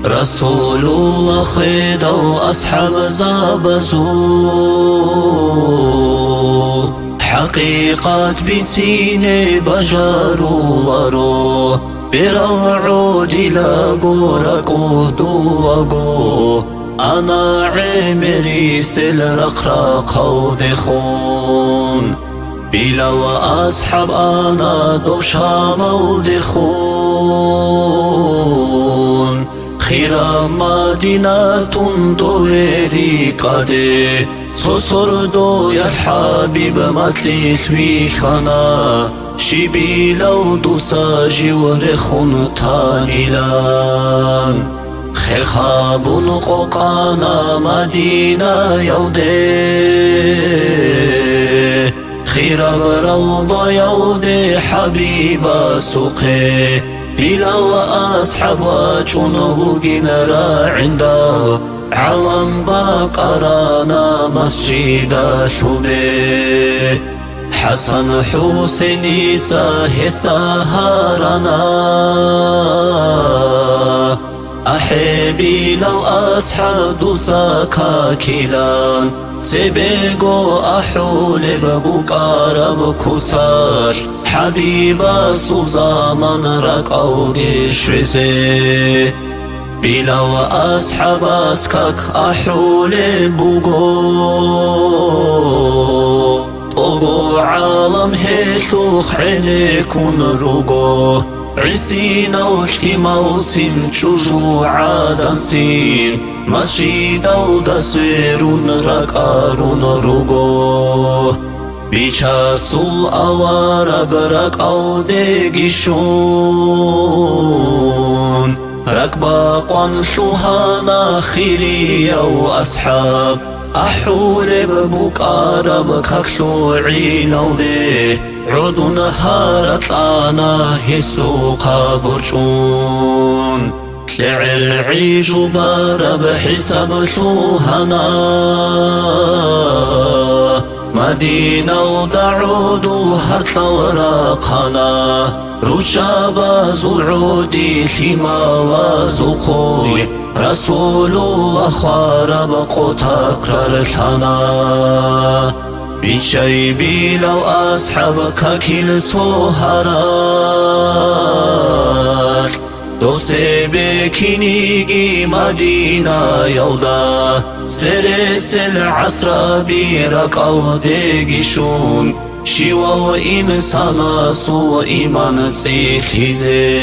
رسول الله خيد الأصحاب زابزو حقيقة بتسيني بجارو برالعود لاغو رقو دولاغو أنا عمري سل رقراق دخون بلا وأصحاب أنا دوشام دخون خيرا مدينة دويري قدي سوسردو يا الحبيب متليث بيخنا شبيلو دوساجي ورخون تانيلان خخابون قوقانا مدينة يودي خيرا بروضة يودي حبيبا سوقي بلا وأصحاب وجنه جنرا عنده علم بقرانا مسجد ثبي حسن حسين استهارنا أحبي لو أصحاب سكاكيلا سبيغو أحول ببقار بكسار حبيبا سوزامن رقو دشوزي بلا وأصحاب أسكاك أحول بوغو طلو عالم هيثوخ عليكم رقو عسين وشكي موسم شجوع دانسين مسجد ودسويرون رقارون رقو بيشاسو أوارق رقو ديجيشون ركباقوان شوهانا خيري وأصحاب أحول ببقار بكاكشو عينو دي عدو نهارت أنا هسو قابرشون شعر عيشو بار بحساب شوهانا مدينة ودعود الهرط الراقنا رشابا زلعودي فيما وزقوي رسول الله خارب قطاكرر الحنا بيشي بيلو أصحابك كيل صهرات دوسي بكينيجي مدينة يودا سرس العصر بيرك أو ديجيشون شيوا وإنسانا سو إيمان سيخيزي